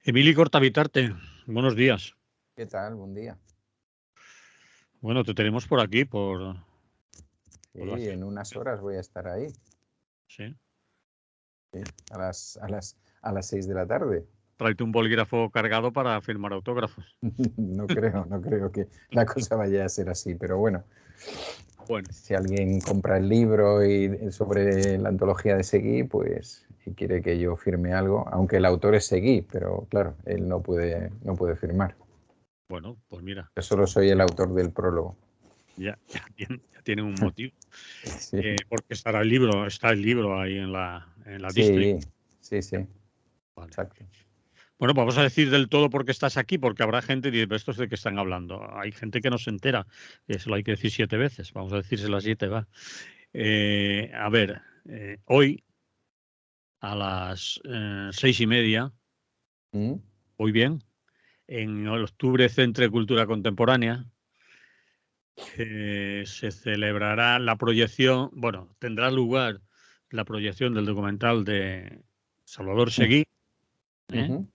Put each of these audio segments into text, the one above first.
Emili Cortavitarte, buenos días. ¿Qué tal? Buen día. Bueno, te tenemos por aquí, Sí, en unas horas voy a estar ahí. Sí. Sí, a las 6 de la tarde. Tráete un bolígrafo cargado para firmar autógrafos. No creo que la cosa vaya a ser así, pero bueno. Bueno, Si alguien compra el libro sobre la antología de Seguí, pues y quiere que yo firme algo, aunque el autor es Seguí, pero claro, él no puede firmar. bueno, pues mira, Yo solo soy el autor del prólogo. ya tiene un motivo. Sí, Porque está el libro ahí en la distri. sí, Vale. exacto. Bueno, vamos a decir del todo por qué estás aquí, porque habrá gente que dice, ¿pero estos de qué están hablando? Hay gente que no se entera. Eso lo hay que decir 7 veces. Vamos a decírselo a 7, va. A ver, hoy a las 6:30, ¿Mm? muy bien, en el Octubre Centre de Cultura Contemporánea, se celebrará la proyección, bueno, tendrá lugar la proyección del documental de Salvador Seguí, Uh-huh.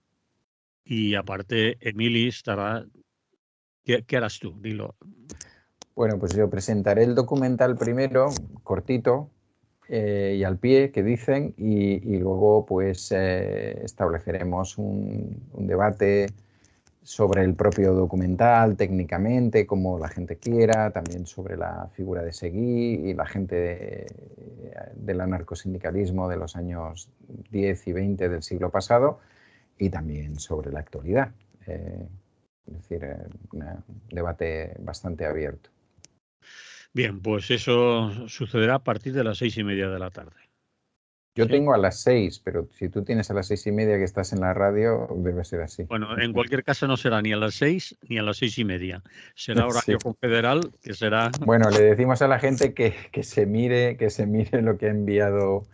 y aparte Emili estará. ¿Qué harás tú? Dilo. Bueno, pues yo presentaré el documental primero, cortito y al pie, que dicen, y luego pues estableceremos un debate sobre el propio documental, técnicamente, como la gente quiera, también sobre la figura de Seguí y la gente del anarcosindicalismo de los años 10 y 20 del siglo pasado, y también sobre la actualidad. Es decir, un debate bastante abierto. Bien, pues eso sucederá a partir de las 6:30 de la tarde. Yo ¿Sí? tengo a las 6, pero si tú tienes a las 6:30 que estás en la radio, debe ser así. Bueno, en cualquier caso no será ni a las 6 ni a las 6:30. Será Sí. horario confederal, que será. Bueno, le decimos a la gente que se mire lo que ha enviado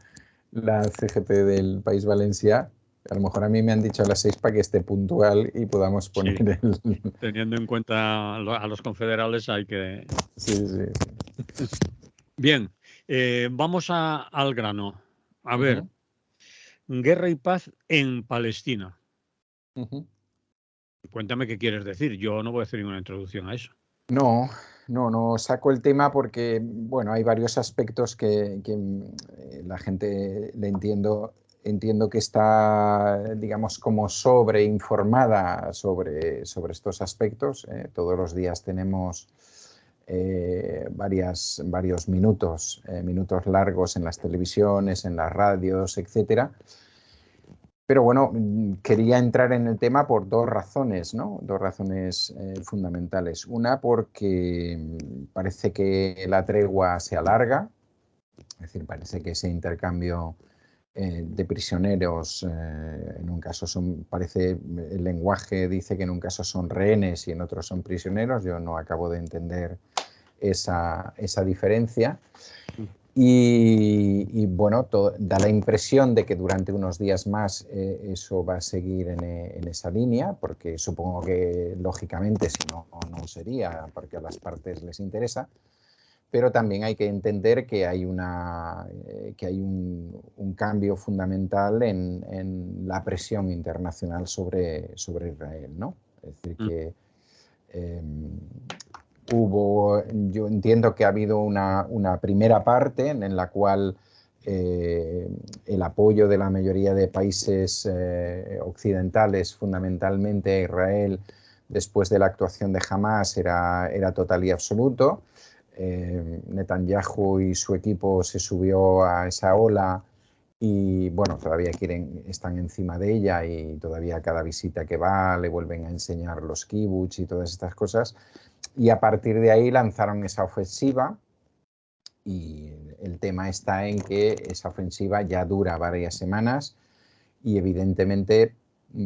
la CGT del País Valencià. A lo mejor a mí me han dicho a las 6 para que esté puntual y podamos poner Sí, el... teniendo en cuenta a los confederales hay que. Sí. Bien, vamos al grano. A ver, Uh-huh. guerra y paz en Palestina. Uh-huh. Cuéntame qué quieres decir. Yo no voy a hacer ninguna introducción a eso. No saco el tema porque, bueno, hay varios aspectos que la gente le entiendo que está, digamos, como sobreinformada sobre estos aspectos. Todos los días tenemos varios minutos largos en las televisiones, en las radios, etcétera. Pero bueno, quería entrar en el tema por dos razones, ¿no? Dos razones fundamentales. Una, porque parece que la tregua se alarga, es decir, parece que ese intercambio de prisioneros, en un caso parece, el lenguaje dice que en un caso son rehenes y en otro son prisioneros. Yo no acabo de entender esa diferencia. Y bueno, da la impresión de que durante unos días más eso va a seguir en esa línea, porque supongo que lógicamente si no, no sería, porque a las partes les interesa, pero también hay que entender que hay, un cambio fundamental en la presión internacional sobre Israel, ¿no? Es decir, que yo entiendo que ha habido una primera parte en la cual el apoyo de la mayoría de países occidentales, fundamentalmente a Israel, después de la actuación de Hamas, era total y absoluto. Netanyahu y su equipo se subió a esa ola y bueno, todavía están encima de ella y todavía cada visita que va le vuelven a enseñar los kibbutz y todas estas cosas. Y a partir de ahí lanzaron esa ofensiva y el tema está en que esa ofensiva ya dura varias semanas y evidentemente,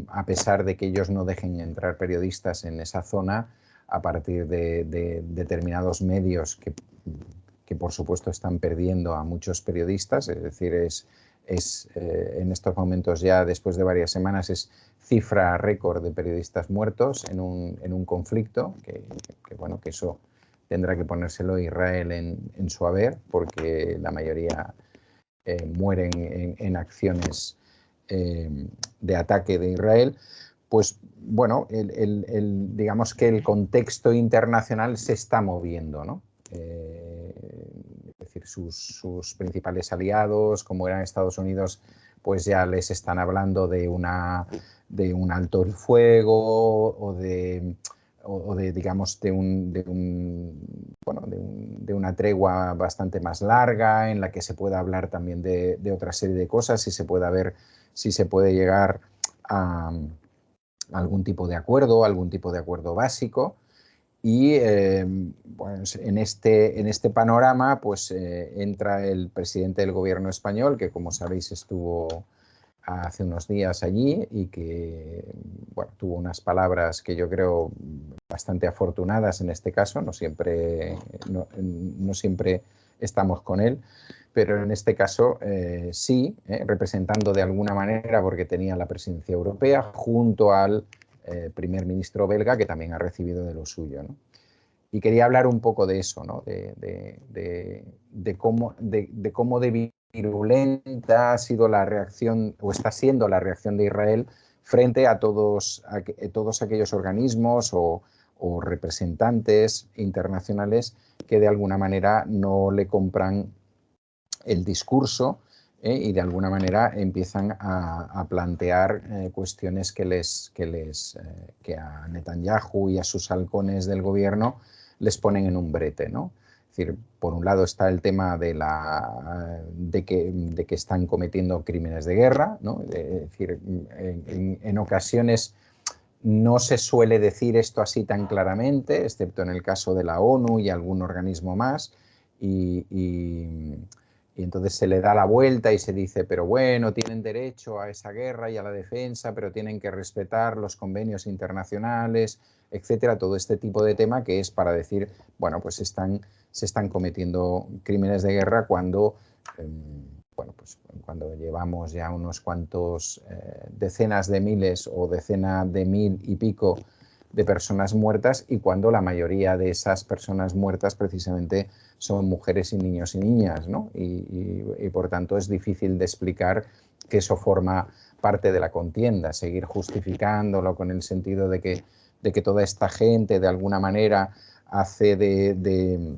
a pesar de que ellos no dejen entrar periodistas en esa zona, a partir de determinados medios que por supuesto están perdiendo a muchos periodistas, es decir, en estos momentos ya después de varias semanas es cifra récord de periodistas muertos en un conflicto, bueno, que eso tendrá que ponérselo Israel en su haber, porque la mayoría mueren en acciones de ataque de Israel. pues bueno, digamos que el contexto internacional se está moviendo, ¿no? Es decir, sus principales aliados, como eran Estados Unidos, pues ya les están hablando de un alto el fuego o de digamos, de una tregua bastante más larga en la que se pueda hablar también de otra serie de cosas y se pueda ver si se puede llegar a algún tipo de acuerdo básico. Y pues en este panorama pues entra el presidente del gobierno español, que como sabéis estuvo hace unos días allí y que bueno, tuvo unas palabras que yo creo bastante afortunadas en este caso. No siempre estamos con él, pero en este caso sí, representando de alguna manera, porque tenía la presidencia europea, junto al primer ministro belga, que también ha recibido de lo suyo, ¿no? Y quería hablar un poco de eso, ¿no? de cómo de virulenta ha sido la reacción, o está siendo la reacción de Israel frente a todos aquellos organismos o representantes internacionales que de alguna manera no le compran el discurso y de alguna manera empiezan a plantear cuestiones que a Netanyahu y a sus halcones del gobierno les ponen en un brete, ¿no? Es decir, por un lado está el tema de que están cometiendo crímenes de guerra, ¿no? Es decir, en ocasiones no se suele decir esto así tan claramente, excepto en el caso de la ONU y algún organismo más, y entonces se le da la vuelta y se dice, pero bueno, tienen derecho a esa guerra y a la defensa, pero tienen que respetar los convenios internacionales, etcétera, todo este tipo de tema que es para decir, bueno, pues se están cometiendo crímenes de guerra cuando bueno, pues cuando llevamos ya unos cuantos decenas de miles o decena de mil y pico de personas muertas, y cuando la mayoría de esas personas muertas precisamente son mujeres y niños y niñas, ¿no? Y por tanto es difícil de explicar que eso forma parte de la contienda, seguir justificándolo con el sentido de que toda esta gente de alguna manera hace de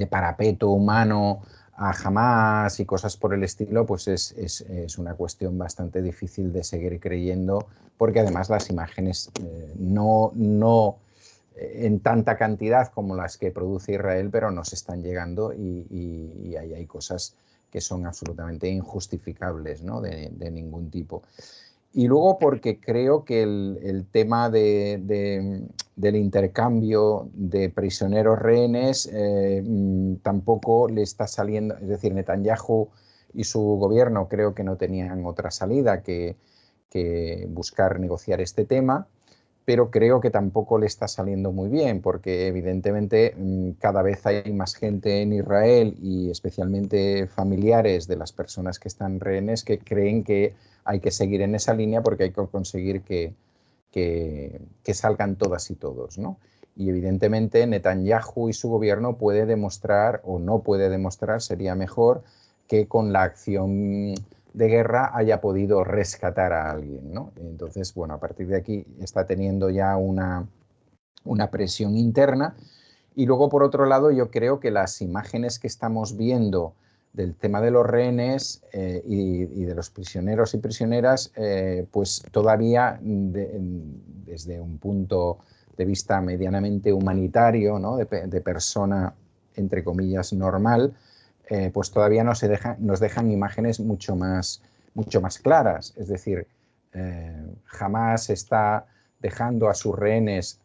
parapeto humano a Hamas y cosas por el estilo, pues es una cuestión bastante difícil de seguir creyendo, porque además las imágenes no en tanta cantidad como las que produce Israel, pero nos están llegando y ahí hay cosas que son absolutamente injustificables, ¿no? de ningún tipo. Y luego porque creo que el tema del intercambio de prisioneros rehenes tampoco le está saliendo, es decir, Netanyahu y su gobierno creo que no tenían otra salida que buscar negociar este tema, pero creo que tampoco le está saliendo muy bien, porque evidentemente cada vez hay más gente en Israel y especialmente familiares de las personas que están rehenes que creen que hay que seguir en esa línea porque hay que conseguir que salgan todas y todos, ¿no? Y evidentemente Netanyahu y su gobierno puede demostrar, o no puede demostrar, sería mejor, que con la acción de guerra haya podido rescatar a alguien, ¿no? Entonces, bueno, a partir de aquí está teniendo ya una presión interna. Y luego, por otro lado, yo creo que las imágenes que estamos viendo del tema de los rehenes y de los prisioneros y prisioneras, pues todavía desde un punto de vista medianamente humanitario, ¿no? de persona, entre comillas, normal, pues todavía nos dejan imágenes mucho más claras. Es decir, jamás está dejando a sus rehenes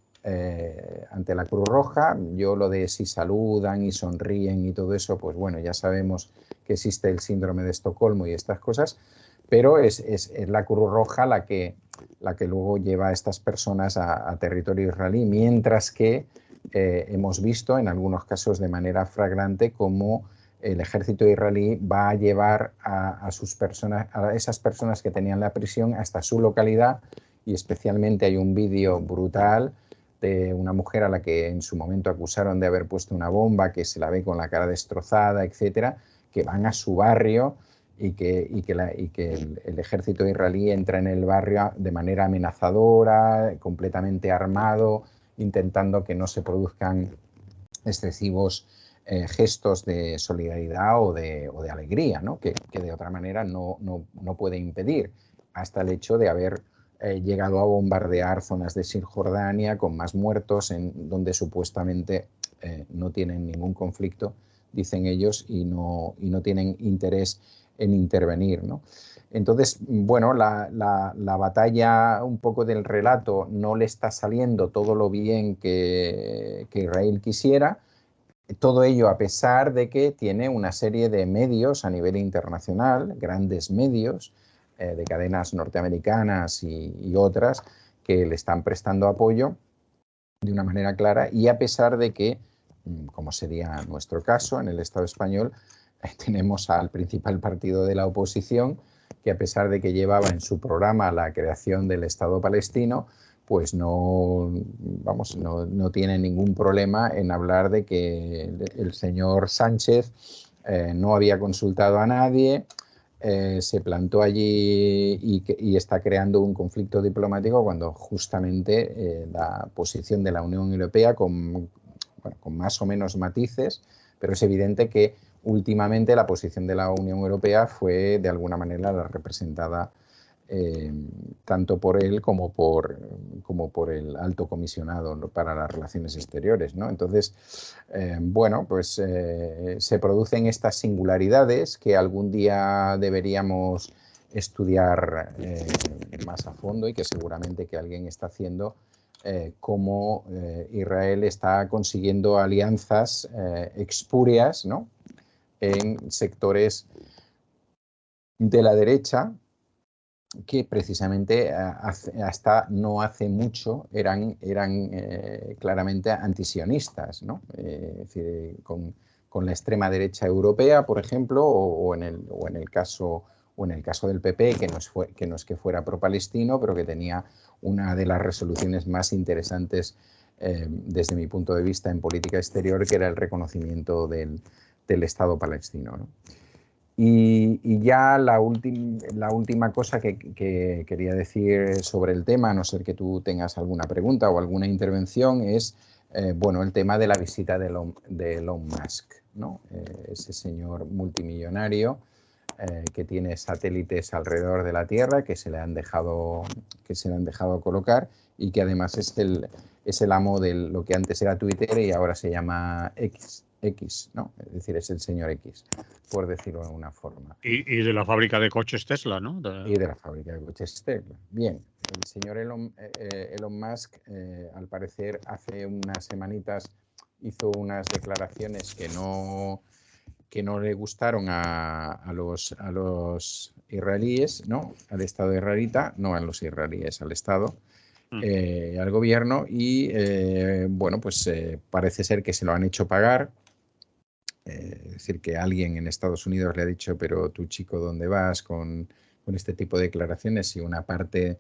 ante la Cruz Roja. Yo lo de si saludan y sonríen y todo eso, pues bueno, ya sabemos que existe el síndrome de Estocolmo y estas cosas, pero es la Cruz Roja la que luego lleva a estas personas a territorio israelí, mientras que hemos visto en algunos casos de manera flagrante cómo el ejército israelí va a llevar a esas personas que tenían la prisión hasta su localidad, y especialmente hay un vídeo brutal de una mujer a la que en su momento acusaron de haber puesto una bomba, que se la ve con la cara destrozada, etcétera, que van a su barrio el ejército israelí entra en el barrio de manera amenazadora, completamente armado, intentando que no se produzcan excesivos gestos de solidaridad o de alegría, ¿no? que de otra manera no puede impedir, hasta el hecho de haber llegado a bombardear zonas de Cisjordania con más muertos, en donde supuestamente no tienen ningún conflicto, dicen ellos, y no tienen interés en intervenir, ¿no? Entonces, bueno, la batalla un poco del relato no le está saliendo todo lo bien que Israel quisiera. Todo ello a pesar de que tiene una serie de medios a nivel internacional, grandes medios de cadenas norteamericanas y otras, que le están prestando apoyo de una manera clara, y a pesar de que, como sería nuestro caso en el Estado español, tenemos al principal partido de la oposición, que a pesar de que llevaba en su programa la creación del Estado palestino, pues no tiene ningún problema en hablar de que el señor Sánchez no había consultado a nadie, se plantó allí y está creando un conflicto diplomático, cuando justamente la posición de la Unión Europea, con más o menos matices, pero es evidente que últimamente la posición de la Unión Europea fue de alguna manera la representada tanto por él como por el alto comisionado para las relaciones exteriores, ¿no? Entonces, bueno, pues se producen estas singularidades que algún día deberíamos estudiar más a fondo, y que seguramente que alguien está haciendo, cómo Israel está consiguiendo alianzas espurias, ¿no?, en sectores de la derecha, que precisamente hasta no hace mucho eran claramente antisionistas, ¿no? Es decir, con la extrema derecha europea, por ejemplo, o en el caso del PP, que no es que fuera pro-palestino, pero que tenía una de las resoluciones más interesantes desde mi punto de vista en política exterior, que era el reconocimiento del Estado palestino, ¿no? Y ya la última cosa que quería decir sobre el tema, a no ser que tú tengas alguna pregunta o alguna intervención, es bueno, el tema de la visita de Elon Musk, ¿no? Ese señor multimillonario que tiene satélites alrededor de la Tierra, que se le han dejado colocar, y que además es el amo de lo que antes era Twitter y ahora se llama X, ¿no? Es decir, es el señor X, por decirlo de una forma. Y de la fábrica de coches Tesla, ¿no? Y de la fábrica de coches Tesla. Bien, el señor Elon Musk, al parecer, hace unas semanitas hizo unas declaraciones que no le gustaron a los israelíes, ¿no?, al Estado israelita, no a los israelíes, al Estado, al gobierno, y bueno, pues parece ser que se lo han hecho pagar. Es decir, que alguien en Estados Unidos le ha dicho: pero tú, chico, ¿dónde vas con este tipo de declaraciones? Y una parte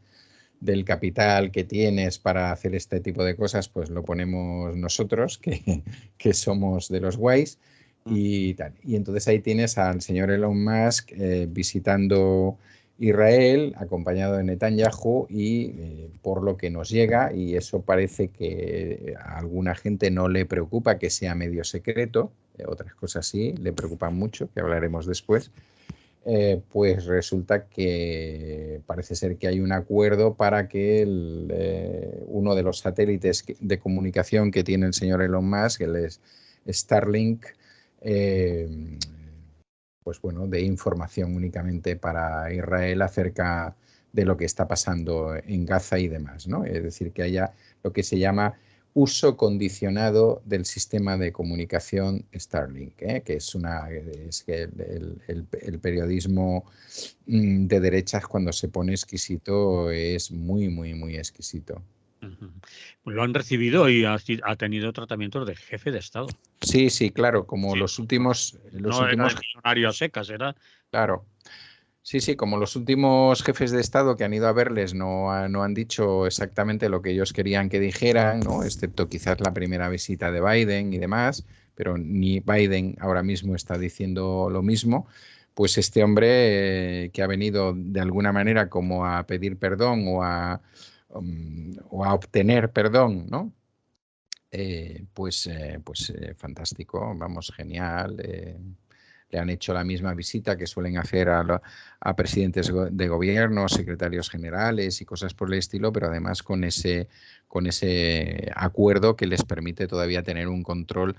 del capital que tienes para hacer este tipo de cosas, pues lo ponemos nosotros, que somos de los guays, y tal. Y entonces ahí tienes al señor Elon Musk visitando Israel, acompañado de Netanyahu, y por lo que nos llega, y eso parece que a alguna gente no le preocupa que sea medio secreto, otras cosas sí, le preocupan mucho, que hablaremos después, pues resulta que parece ser que hay un acuerdo para que uno de los satélites de comunicación que tiene el señor Elon Musk, el Starlink, pues bueno, de información únicamente para Israel acerca de lo que está pasando en Gaza y demás, ¿no? Es decir, que haya lo que se llama uso condicionado del sistema de comunicación Starlink, que es que el periodismo de derechas, cuando se pone exquisito, es muy, muy, muy exquisito. Pues lo han recibido y ha tenido tratamientos de jefe de Estado. Sí, sí, claro, como sí, los últimos... No era millonario a secas, era... Claro. Sí, sí, como los últimos jefes de Estado que han ido a verles no han dicho exactamente lo que ellos querían que dijeran, ¿no?, excepto quizás la primera visita de Biden y demás, pero ni Biden ahora mismo está diciendo lo mismo. pues este hombre que ha venido de alguna manera como a pedir perdón o a obtener perdón, ¿no? Fantástico, vamos, genial. Le han hecho la misma visita que suelen hacer a presidentes de gobierno, secretarios generales y cosas por el estilo, pero además con ese acuerdo que les permite todavía tener un control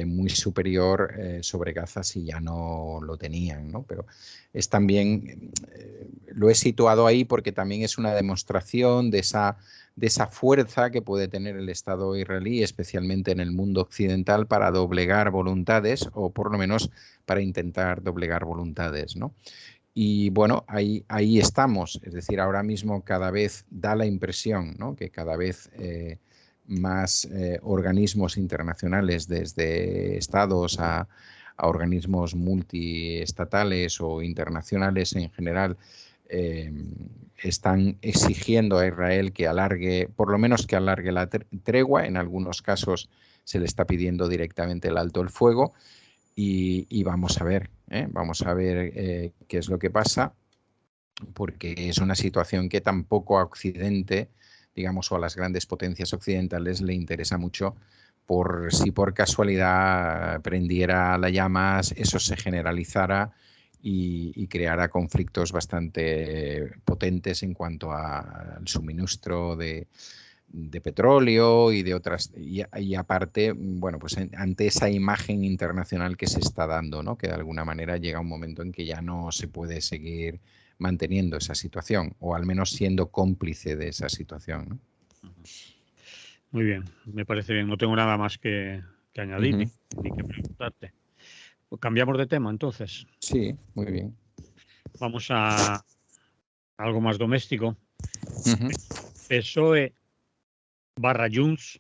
muy superior sobre Gaza si ya no lo tenían, ¿no? Pero es también, lo he situado ahí porque también es una demostración de esa fuerza que puede tener el Estado israelí, especialmente en el mundo occidental, para doblegar voluntades o por lo menos para intentar doblegar voluntades, ¿no? Y bueno, ahí estamos, es decir, ahora mismo cada vez da la impresión, ¿no?, que cada vez más organismos internacionales, desde estados a organismos multiestatales o internacionales en general, están exigiendo a Israel que alargue, por lo menos que alargue la tregua. En algunos casos se le está pidiendo directamente el alto el fuego y vamos a ver qué es lo que pasa, porque es una situación que tampoco a Occidente, digamos, o a las grandes potencias occidentales le interesa mucho. Por si por casualidad prendiera la llama, eso se generalizara y creara conflictos bastante potentes en cuanto al suministro de petróleo y de otras, y aparte, bueno, pues ante esa imagen internacional que se está dando, ¿no?, que de alguna manera llega un momento en que ya no se puede seguir manteniendo esa situación, o al menos siendo cómplice de esa situación, ¿no? Muy bien, me parece bien. No tengo nada más que añadir ni que preguntarte. Pues cambiamos de tema, entonces. Sí, muy bien. Vamos a algo más doméstico. PSOE / Junts,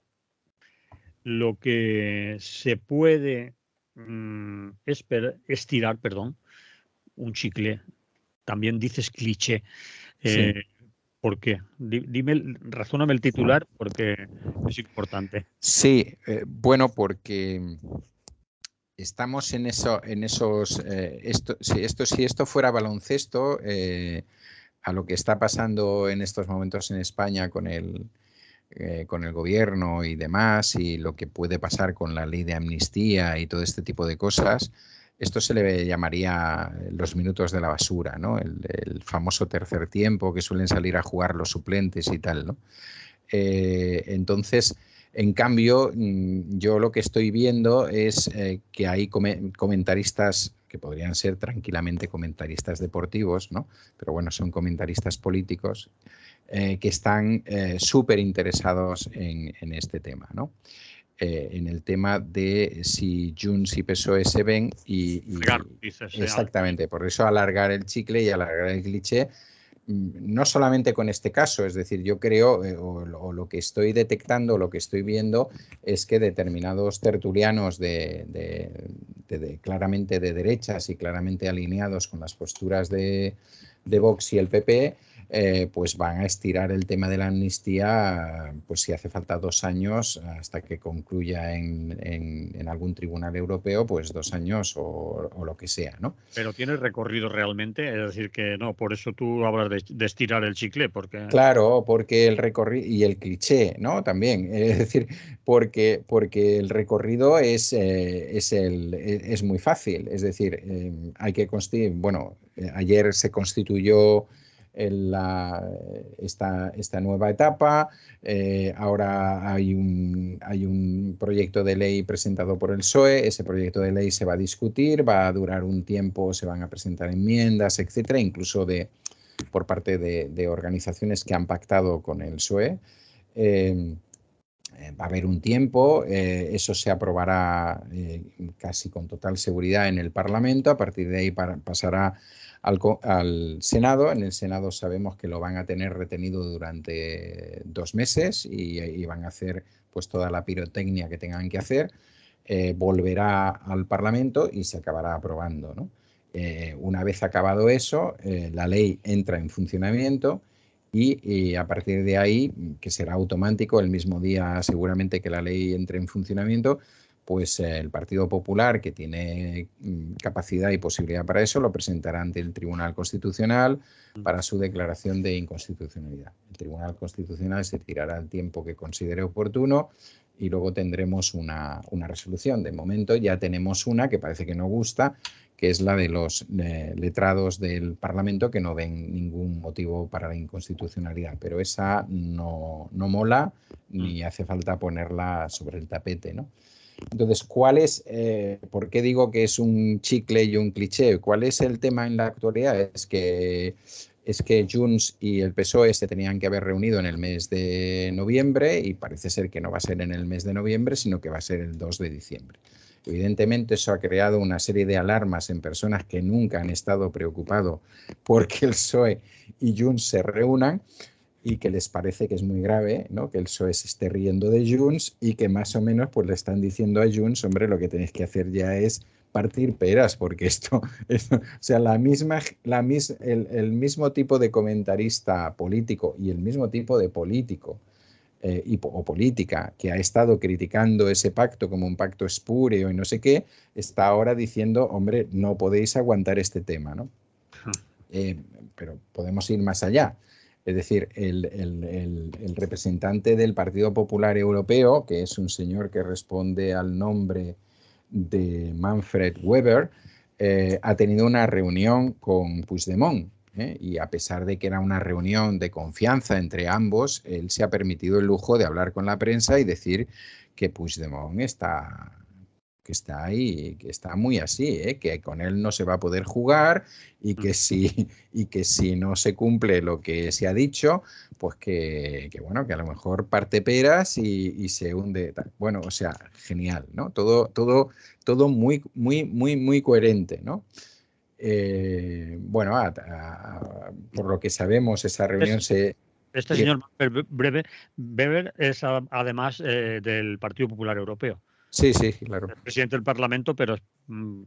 lo que se puede estirar, un chicle. También dices cliché. Sí. ¿Por qué? Razóname el titular porque es importante. Sí, bueno, porque estamos en esos. Si esto fuera baloncesto, a lo que está pasando en estos momentos en España con el gobierno y demás, y lo que puede pasar con la ley de amnistía y todo este tipo de cosas, esto se le llamaría los minutos de la basura, ¿no? El famoso tercer tiempo que suelen salir a jugar los suplentes y tal, ¿no? Entonces, en cambio, yo lo que estoy viendo es que hay comentaristas que podrían ser tranquilamente comentaristas deportivos, ¿no?, pero bueno, son comentaristas políticos, que están súper interesados en este tema, ¿no? En el tema de si Junts y PSOE se ven exactamente, por eso alargar el chicle y alargar el cliché, no solamente con este caso, es decir, yo creo, o lo que estoy detectando, lo que estoy viendo, es que determinados tertulianos claramente de derechas y claramente alineados con las posturas de Vox y el PP, pues van a estirar el tema de la amnistía, pues si hace falta 2 años hasta que concluya en algún tribunal europeo, pues 2 años o lo que sea, ¿no? Pero tiene recorrido realmente, es decir, que no, por eso tú hablas de estirar el chicle, porque... Claro, porque el recorrido y el cliché, ¿no? También, es decir, porque el recorrido es muy fácil, es decir, hay que constituir, bueno, ayer se constituyó esta nueva etapa, ahora hay un proyecto de ley presentado por el PSOE, ese proyecto de ley se va a discutir, va a durar un tiempo, se van a presentar enmiendas, etcétera, incluso por parte de organizaciones que han pactado con el PSOE. Va a haber un tiempo, eso se aprobará casi con total seguridad en el Parlamento, a partir de ahí pasará al Senado. En el Senado sabemos que lo van a tener retenido durante 2 meses y van a hacer pues toda la pirotecnia que tengan que hacer, volverá al Parlamento y se acabará aprobando, ¿no? Una vez acabado eso, la ley entra en funcionamiento y a partir de ahí, que será automático, el mismo día seguramente que la ley entre en funcionamiento, pues el Partido Popular, que tiene capacidad y posibilidad para eso, lo presentará ante el Tribunal Constitucional para su declaración de inconstitucionalidad. El Tribunal Constitucional se tirará el tiempo que considere oportuno y luego tendremos una resolución. De momento ya tenemos una que parece que no gusta, que es la de los letrados del Parlamento, que no ven ningún motivo para la inconstitucionalidad, pero esa no mola ni hace falta ponerla sobre el tapete, ¿no? Entonces, ¿por qué digo que es un chicle y un cliché? ¿Cuál es el tema en la actualidad? Es que Junts y el PSOE se tenían que haber reunido en el mes de noviembre y parece ser que no va a ser en el mes de noviembre, sino que va a ser el 2 de diciembre. Evidentemente eso ha creado una serie de alarmas en personas que nunca han estado preocupados porque el PSOE y Junts se reúnan, y que les parece que es muy grave, ¿no?, que el PSOE se esté riendo de Junts y que más o menos pues le están diciendo a Junts, hombre, lo que tenéis que hacer ya es partir peras, porque esto o sea, el mismo tipo de comentarista político y el mismo tipo de político o política que ha estado criticando ese pacto como un pacto espúreo y no sé qué, está ahora diciendo, hombre, no podéis aguantar este tema, ¿no? Pero podemos ir más allá. Es decir, el representante del Partido Popular Europeo, que es un señor que responde al nombre de Manfred Weber, ha tenido una reunión con Puigdemont, y a pesar de que era una reunión de confianza entre ambos, él se ha permitido el lujo de hablar con la prensa y decir que Puigdemont está ahí, que está muy así, que con él no se va a poder jugar y que si no se cumple lo que se ha dicho, pues que bueno, que a lo mejor parte peras y se hunde. Bueno, o sea, genial, ¿no? Todo muy, muy, muy, muy coherente, ¿no? Bueno, por lo que sabemos, esa reunión se... Este señor Weber es además del Partido Popular Europeo. Sí, sí, claro. El presidente del Parlamento, pero...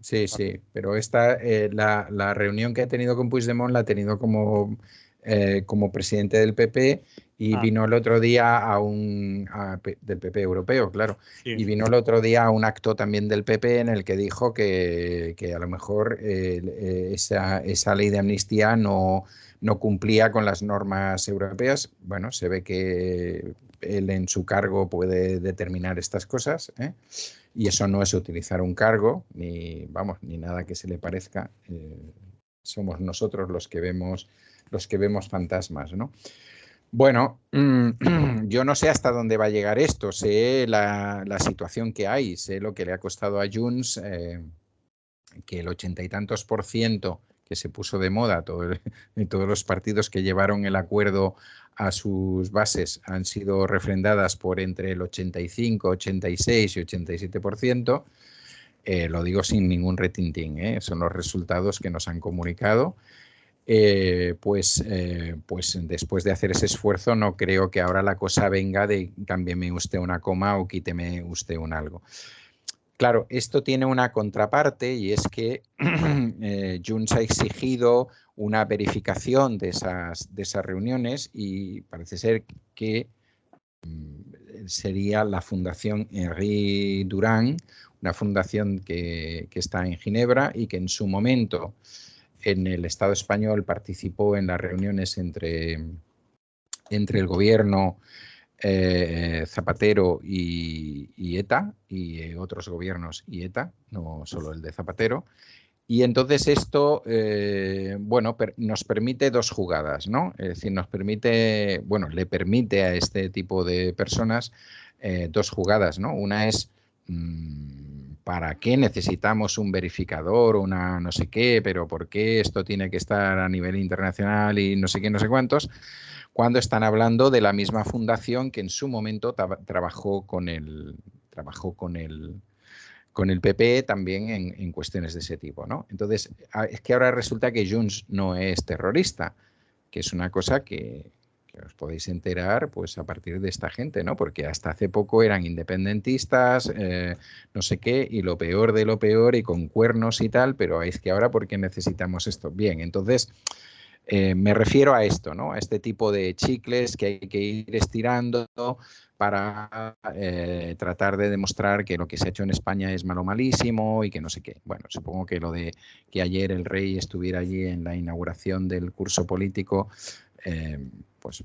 Sí, pero la reunión que ha tenido con Puigdemont la ha tenido como presidente del PP y vino el otro día del PP europeo, claro, sí. Y vino el otro día a un acto también del PP en el que dijo que a lo mejor esa ley de amnistía no cumplía con las normas europeas. Bueno, se ve que él en su cargo puede determinar estas cosas, y eso no es utilizar un cargo, ni nada que se le parezca. Somos nosotros los que vemos fantasmas, ¿no? Bueno, yo no sé hasta dónde va a llegar esto, sé la situación que hay, sé lo que le ha costado a Junts, que el 80 y tantos % que se puso de moda, todos los partidos que llevaron el acuerdo a sus bases han sido refrendadas por entre el 85, 86 y 87%. Lo digo sin ningún retintín, son los resultados que nos han comunicado. Pues después de hacer ese esfuerzo, no creo que ahora la cosa venga de cámbieme usted una coma o quíteme usted un algo. Claro, esto tiene una contraparte y es que Junts ha exigido una verificación de esas reuniones y parece ser que sería la Fundación Henri Durand, una fundación que está en Ginebra y que en su momento en el Estado español participó en las reuniones entre el gobierno Zapatero y ETA y otros gobiernos y ETA, no solo el de Zapatero. Y entonces esto, nos permite dos jugadas, ¿no? Es decir, le permite a este tipo de personas dos jugadas, ¿no? Una es, ¿para qué necesitamos un verificador, una no sé qué, pero por qué esto tiene que estar a nivel internacional y no sé qué, no sé cuántos? Cuando están hablando de la misma fundación que en su momento trabajó con el PP también en cuestiones de ese tipo, ¿no? Entonces, es que ahora resulta que Junts no es terrorista, que es una cosa que os podéis enterar pues a partir de esta gente, ¿no? Porque hasta hace poco eran independentistas, no sé qué, y lo peor de lo peor y con cuernos y tal, pero es que ahora ¿por qué necesitamos esto? Bien, entonces Me refiero a esto, ¿no? A este tipo de chicles que hay que ir estirando para tratar de demostrar que lo que se ha hecho en España es malo, malísimo y que no sé qué. Bueno, supongo que lo de que ayer el rey estuviera allí en la inauguración del curso político, pues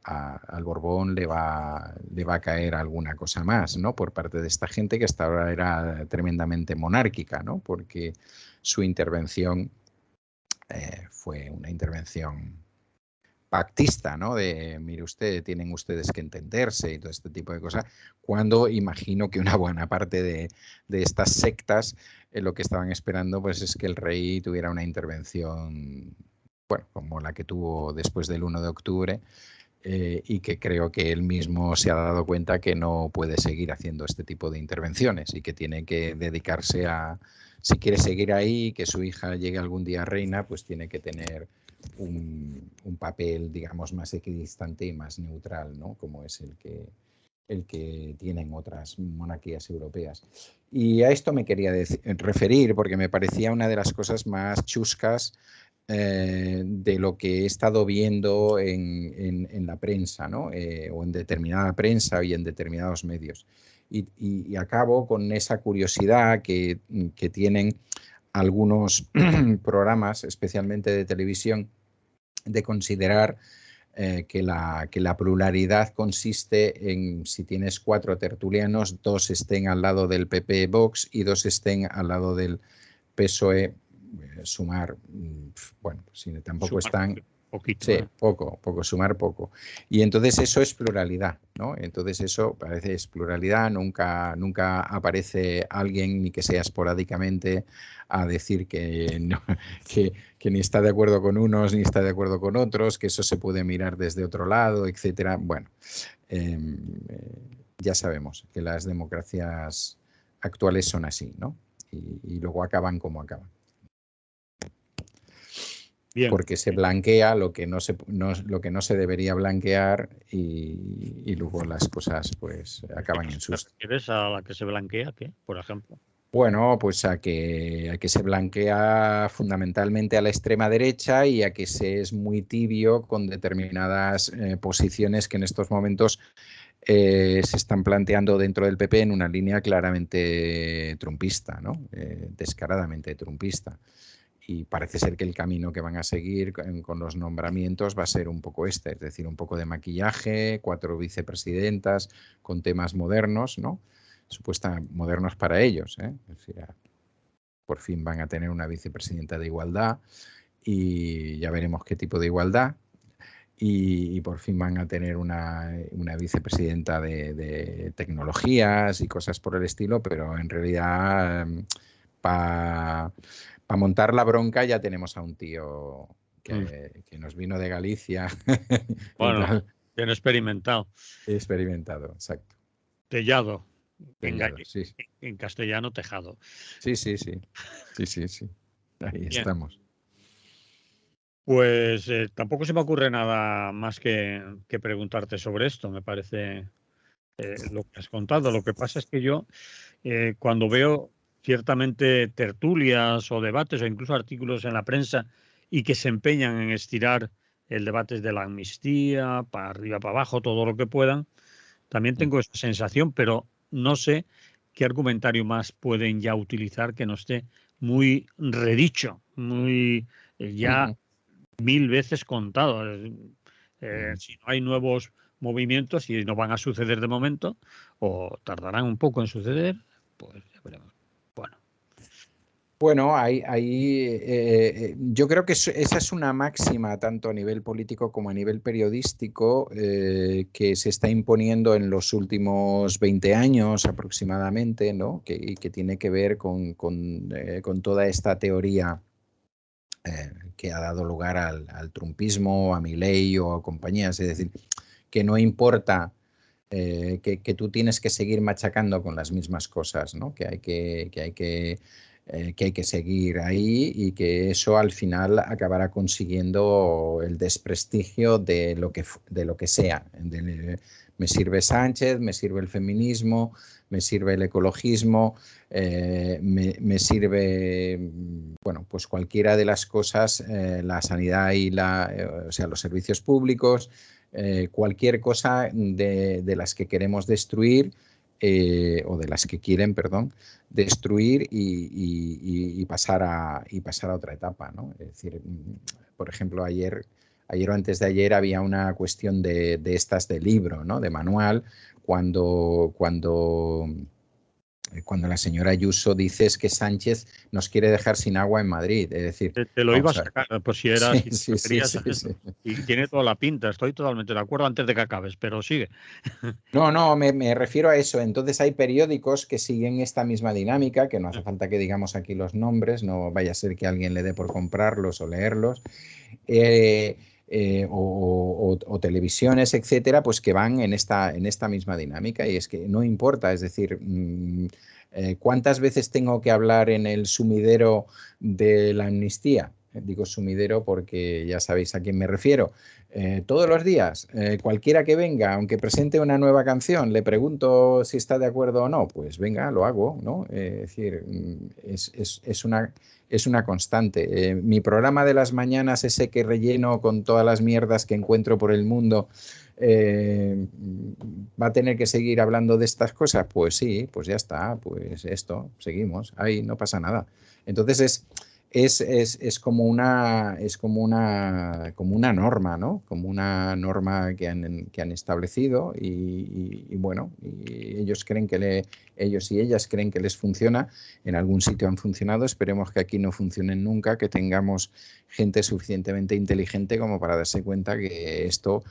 al Borbón le va a caer alguna cosa más, ¿no? Por parte de esta gente que hasta ahora era tremendamente monárquica, ¿no? Porque su intervención fue una intervención pactista, ¿no? De, mire usted, tienen ustedes que entenderse y todo este tipo de cosas, cuando imagino que una buena parte de estas sectas lo que estaban esperando pues es que el rey tuviera una intervención, bueno, como la que tuvo después del 1 de octubre, y que creo que él mismo se ha dado cuenta que no puede seguir haciendo este tipo de intervenciones y que tiene que dedicarse a, si quiere seguir ahí, que su hija llegue algún día reina, pues tiene que tener un papel, digamos, más equidistante y más neutral, ¿no? Como es el que tienen otras monarquías europeas. Y a esto me quería referir porque me parecía una de las cosas más chuscas de lo que he estado viendo en la prensa, ¿no? O en determinada prensa y en determinados medios. Y acabo con esa curiosidad que tienen algunos programas, especialmente de televisión, de considerar que la pluralidad consiste en, si tienes 4 tertulianos, 2 estén al lado del PP Vox y 2 estén al lado del PSOE, sumar, bueno, si tampoco Sumar están, poquito, sí, poco, sumar poco. Y entonces eso es pluralidad, ¿no? Entonces eso parece es pluralidad, nunca aparece alguien, ni que sea esporádicamente, a decir que, no, que ni está de acuerdo con unos, ni está de acuerdo con otros, que eso se puede mirar desde otro lado, etcétera. Bueno, ya sabemos que las democracias actuales son así, ¿no? Y luego acaban como acaban. Bien. Porque se blanquea lo que no se debería blanquear y luego las cosas pues acaban en ¿Te susto. refieres a la que se blanquea, qué, por ejemplo? Bueno, pues a que se blanquea fundamentalmente a la extrema derecha y a que se es muy tibio con determinadas posiciones que en estos momentos se están planteando dentro del PP en una línea claramente trumpista, ¿no? Descaradamente trumpista. Y parece ser que el camino que van a seguir con los nombramientos va a ser un poco este, es decir, un poco de maquillaje, 4 vicepresidentas con temas modernos, ¿no? Supuestamente modernos para ellos, ¿eh? Es decir, por fin van a tener una vicepresidenta de igualdad y ya veremos qué tipo de igualdad. Y por fin van a tener una vicepresidenta de tecnologías y cosas por el estilo, pero en realidad para montar la bronca ya tenemos a un tío que nos vino de Galicia y Bueno, tal, bien experimentado. experimentado, exacto. Tellado, Tellado, sí, en castellano tejado. sí, sí, sí, sí, sí, sí. Ahí Bien, estamos. pues tampoco se me ocurre nada más que preguntarte sobre esto. Me parece lo que has contado. Lo que pasa es que yo, cuando veo ciertamente tertulias o debates o incluso artículos en la prensa y que se empeñan en estirar el debate de la amnistía, para arriba, para abajo, todo lo que puedan, también tengo esa sensación, pero no sé qué argumentario más pueden ya utilizar que no esté muy redicho, muy ya Ujú. 1000 veces contado. Ujú. Si no hay nuevos movimientos y no van a suceder de momento, o tardarán un poco en suceder, pues ya veremos. Bueno, Bueno, yo creo que esa es una máxima tanto a nivel político como a nivel periodístico que se está imponiendo en los últimos 20 años aproximadamente, ¿no? Y que tiene que ver con toda esta teoría que ha dado lugar al trumpismo, a Milei o a compañías. Es decir, que no importa que tú tienes que seguir machacando con las mismas cosas, ¿no? Que hay que seguir ahí y que eso al final acabará consiguiendo el desprestigio de lo que sea. Me sirve Sánchez, me sirve el feminismo, me sirve el ecologismo, me sirve, bueno, pues cualquiera de las cosas, la sanidad y o sea, los servicios públicos, cualquier cosa de las que queremos destruir, o de las que quieren, perdón, destruir y pasar a otra etapa, ¿no? Es decir, por ejemplo, ayer o antes de ayer había una cuestión de estas de libro, ¿no? De manual, cuando la señora Ayuso dice es que Sánchez nos quiere dejar sin agua en Madrid. Es decir, Te lo iba a vamos a ver. sacar, pues si Sí, era, si sí, sí, querías, sí, sí. y tiene toda la pinta, estoy totalmente de acuerdo antes de que acabes, pero sigue. No, me refiero a eso. Entonces hay periódicos que siguen esta misma dinámica, que no hace falta que digamos aquí los nombres, no vaya a ser que alguien le dé por comprarlos o leerlos, o televisiones, etcétera, pues que van en esta misma dinámica, y es que no importa, es decir, ¿cuántas veces tengo que hablar en el sumidero de la amnistía? Digo sumidero porque ya sabéis a quién me refiero. Todos los días, cualquiera que venga, aunque presente una nueva canción, le pregunto si está de acuerdo o no, pues venga, lo hago, ¿no? Es decir, es una constante. Mi programa de las mañanas, ese que relleno con todas las mierdas que encuentro por el mundo, ¿va a tener que seguir hablando de estas cosas? Pues sí, pues ya está, pues esto, seguimos, ahí no pasa nada. Entonces es como una norma, ¿no? Como una norma que han establecido, y bueno, y ellos y ellas creen que les funciona. En algún sitio han funcionado, esperemos que aquí no funcionen nunca, que tengamos gente suficientemente inteligente como para darse cuenta que esto,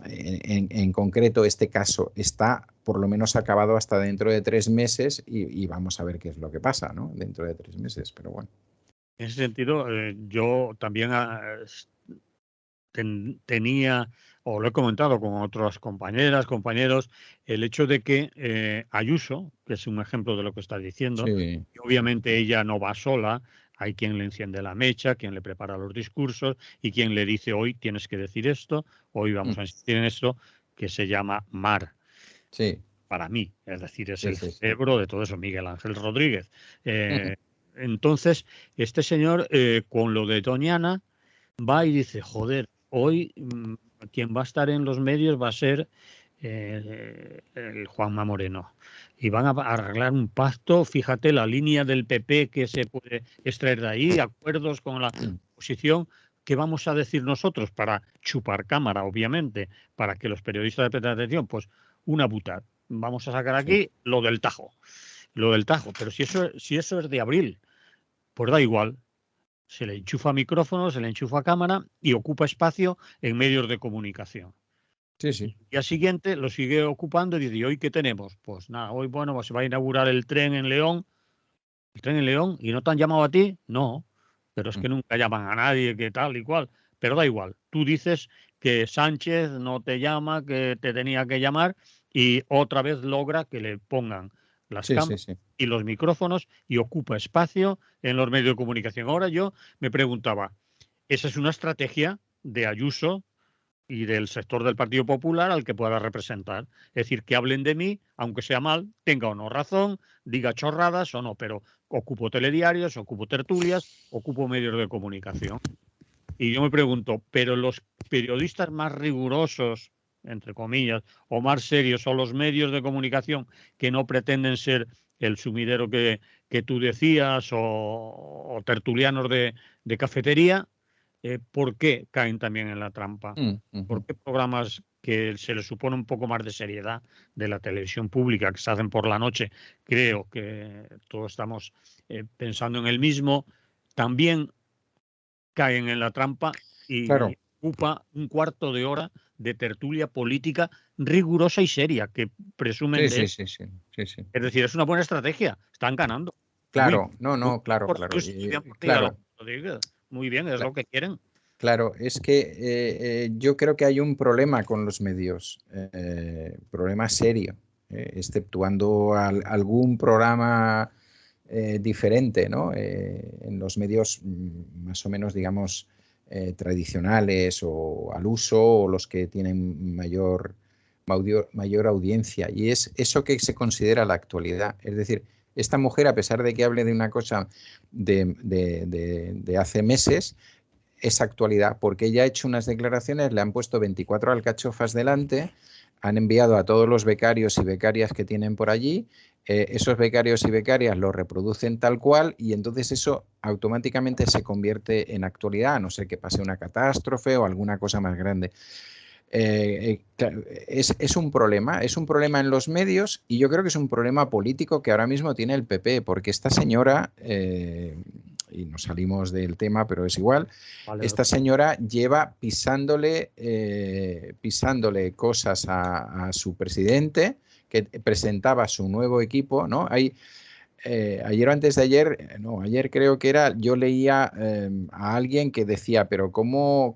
en concreto este caso, está por lo menos acabado hasta dentro de 3 meses, y vamos a ver qué es lo que pasa, ¿no? Dentro de 3 meses, pero bueno. En ese sentido, yo también tenía, o lo he comentado con otras compañeras, compañeros, el hecho de que Ayuso, que es un ejemplo de lo que está diciendo, Sí. y obviamente ella no va sola, hay quien le enciende la mecha, quien le prepara los discursos y quien le dice hoy tienes que decir esto, hoy vamos a insistir en esto, que se llama Mar. Sí, Para mí, es decir, es sí, el sí, sí. cerebro de todo eso, Miguel Ángel Rodríguez. Entonces, este señor, con lo de Doñana, va y dice, joder, hoy quien va a estar en los medios va a ser el Juanma Moreno. Y van a arreglar un pacto, fíjate la línea del PP que se puede extraer de ahí, acuerdos con la oposición. ¿Qué vamos a decir nosotros para chupar cámara, obviamente, para que los periodistas presten atención? Pues una buta. Vamos a sacar Sí. aquí lo del Tajo. Lo del Tajo. Pero si eso es de abril, pues da igual. Se le enchufa micrófono, se le enchufa cámara y ocupa espacio en medios de comunicación. Sí, Y sí. el día siguiente lo sigue ocupando y dice, ¿y hoy qué tenemos? Pues nada, hoy bueno, pues se va a inaugurar el tren en León. ¿El tren en León? ¿Y no te han llamado a ti? No, pero es que nunca llaman a nadie, que tal y cual. Pero da igual, tú dices que Sánchez no te llama, que te tenía que llamar, y otra vez logra que le pongan las Sí, sí, cámaras sí. y los micrófonos y ocupa espacio en los medios de comunicación. Ahora yo me preguntaba, ¿esa es una estrategia de Ayuso y del sector del Partido Popular al que pueda representar? Es decir, que hablen de mí, aunque sea mal, tenga o no razón, diga chorradas o no, pero ocupo telediarios, ocupo tertulias, ocupo medios de comunicación. Y yo me pregunto, ¿pero los periodistas más rigurosos, entre comillas, o más serios, son los medios de comunicación que no pretenden ser el sumidero que tú decías, o tertulianos de cafetería? ¿Por qué caen también en la trampa? ¿Por qué programas que se les supone un poco más de seriedad de la televisión pública, que se hacen por la noche, creo que todos estamos pensando en el mismo, también caen en la trampa Claro. y ocupa un cuarto de hora de tertulia política rigurosa y seria, que presumen Sí, de sí, eso? sí, sí. Sí, sí. Es decir, es una buena estrategia, están ganando. Muy Claro, no, muy no, claro, por claro. ellos, muy bien por Miguel Claro, Ángel Rodríguez. Muy bien, es lo que quieren. claro, es que yo creo que hay un problema con los medios, problema serio, exceptuando algún programa diferente, ¿no? En los medios más o menos, digamos, tradicionales o al uso, o los que tienen mayor audiencia, y es eso que se considera la actualidad. Es decir, esta mujer, a pesar de que hable de una cosa de hace meses, es actualidad, porque ella ha hecho unas declaraciones, le han puesto 24 alcachofas delante, han enviado a todos los becarios y becarias que tienen por allí, esos becarios y becarias lo reproducen tal cual, y entonces eso automáticamente se convierte en actualidad, a no ser que pase una catástrofe o alguna cosa más grande. Es un problema en los medios, y yo creo que es un problema político que ahora mismo tiene el PP, porque esta señora, y nos salimos del tema, pero es igual, Vale, esta señora lleva pisándole cosas a su presidente, que presentaba su nuevo equipo, ¿no? Ayer o antes de ayer, no, ayer creo que era, yo leía a alguien que decía, pero cómo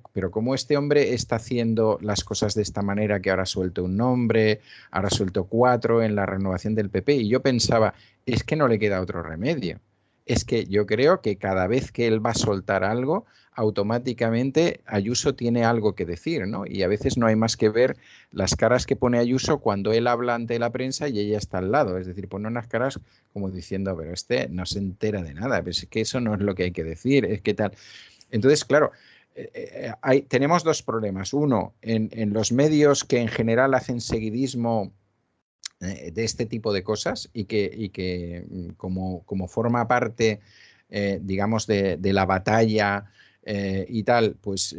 este hombre está haciendo las cosas de esta manera, que ahora ha suelto un nombre, ahora ha suelto 4 en la renovación del PP, y yo pensaba, es que no le queda otro remedio. Es que yo creo que cada vez que él va a soltar algo, automáticamente Ayuso tiene algo que decir, ¿no? Y a veces no hay más que ver las caras que pone Ayuso cuando él habla ante la prensa y ella está al lado. Es decir, pone unas caras como diciendo, pero este no se entera de nada, pero es que eso no es lo que hay que decir, es que tal. Entonces, claro, tenemos dos problemas. Uno, en los medios que en general hacen seguidismo de este tipo de cosas, y que como forma parte, digamos, de la batalla y tal, pues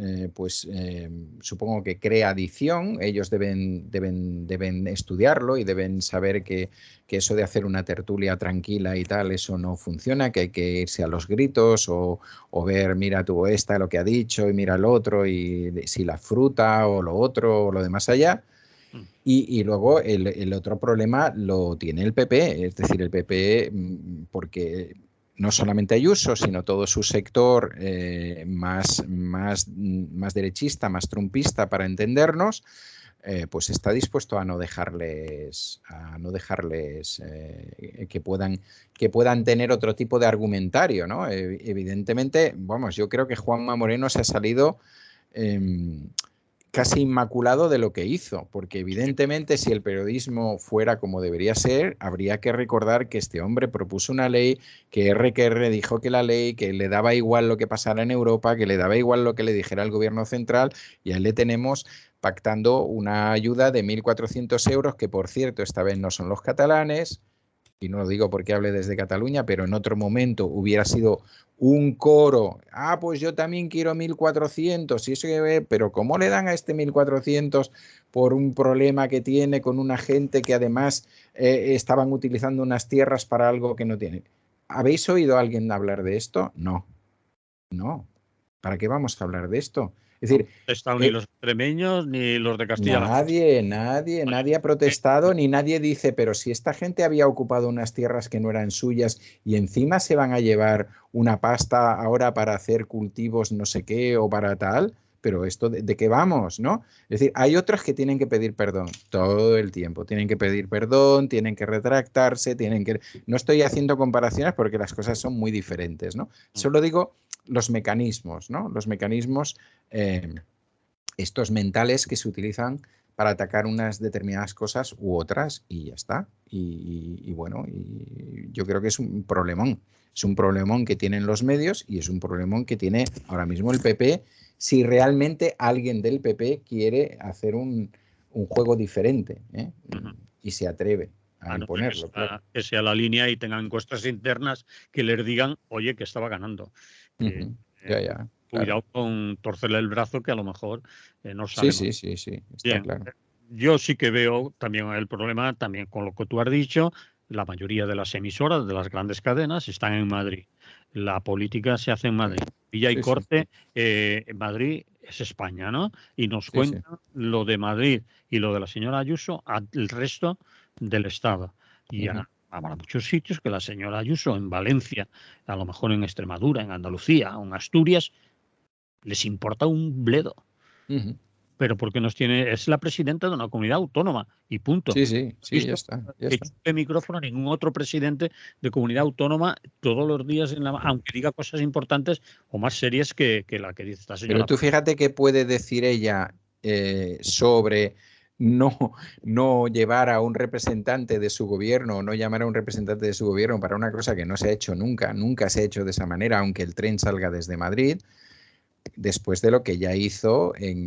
supongo que crea adicción. Ellos deben estudiarlo y deben saber que eso de hacer una tertulia tranquila y tal, eso no funciona, que hay que irse a los gritos o ver, mira tú esta lo que ha dicho y mira el otro, y si la fruta o lo otro o lo demás allá. Y luego el otro problema lo tiene el PP, es decir, el PP, porque no solamente Ayuso, sino todo su sector más derechista, más trumpista, para entendernos, pues está dispuesto a no dejarles que puedan tener otro tipo de argumentario, ¿no? Evidentemente, vamos, yo creo que Juanma Moreno se ha salido casi inmaculado de lo que hizo, porque evidentemente si el periodismo fuera como debería ser, habría que recordar que este hombre propuso una ley, que R dijo que la ley, que le daba igual lo que pasara en Europa, que le daba igual lo que le dijera el gobierno central, y ahí le tenemos pactando una ayuda de 1.400 euros, que por cierto esta vez no son los catalanes, y no lo digo porque hable desde Cataluña, pero en otro momento hubiera sido un coro, pues yo también quiero 1.400, y eso pero ¿cómo le dan a este 1.400 por un problema que tiene con una gente que además estaban utilizando unas tierras para algo que no tiene? ¿Habéis oído a alguien hablar de esto? No, no. ¿Para qué vamos a hablar de esto? Es decir, no están ni los extremeños ni los de Castilla-La Nadie ha protestado, ni nadie dice, pero si esta gente había ocupado unas tierras que no eran suyas y encima se van a llevar una pasta ahora para hacer cultivos no sé qué o para tal, pero esto de qué vamos, ¿no? Es decir, hay otras que tienen que pedir perdón todo el tiempo, tienen que pedir perdón, tienen que retractarse, No estoy haciendo comparaciones porque las cosas son muy diferentes, ¿no? Solo digo los mecanismos, ¿no? Los mecanismos estos mentales que se utilizan para atacar unas determinadas cosas u otras, y ya está. Y bueno, y yo creo que es un problemón. Es un problemón que tienen los medios y es un problemón que tiene ahora mismo el PP, si realmente alguien del PP quiere hacer un juego diferente, y se atreve a no ser imponerlo, claro. que sea la línea y tengan encuestas internas que les digan, oye, que estaba ganando. Ya, Cuidado claro. con torcerle el brazo, que a lo mejor no sale mal. Sí, está Bien, claro. yo sí que veo también el problema, también con lo que tú has dicho, la mayoría de las emisoras de las grandes cadenas están en Madrid. La política se hace en Madrid. Villa y corte, en Madrid es España, ¿no? Y nos cuentan lo de Madrid y lo de la señora Ayuso al resto del Estado. Y habrá muchos sitios que la señora Ayuso en Valencia, a lo mejor en Extremadura, en Andalucía o en Asturias, les importa un bledo. Pero porque es la presidenta de una comunidad autónoma y punto. Sí, ya está. El micrófono a ningún otro presidente de comunidad autónoma todos los días, aunque diga cosas importantes o más serias que la que dice esta señora. Pero tú fíjate qué puede decir ella sobre no llevar a un representante de su gobierno, no llamar a un representante de su gobierno para una cosa que no se ha hecho nunca, nunca se ha hecho de esa manera, aunque el tren salga desde Madrid, después de lo que ya hizo en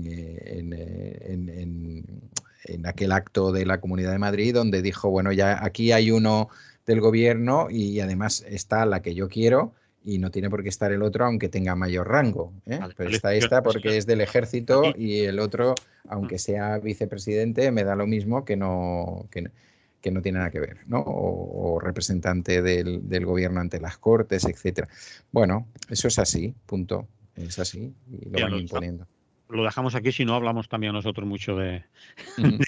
aquel acto de la Comunidad de Madrid, donde dijo, bueno, ya aquí hay uno del gobierno y además está la que yo quiero y no tiene por qué estar el otro aunque tenga mayor rango, ¿eh? Vale, Pero vale, está esta porque es del ejército y el otro, aunque sea vicepresidente, me da lo mismo que no tiene nada que ver, ¿no? O representante del gobierno ante las Cortes, etcétera. Bueno, eso es así, punto. Es así y lo Bien, van imponiendo. lo dejamos aquí, si no hablamos también nosotros mucho de quién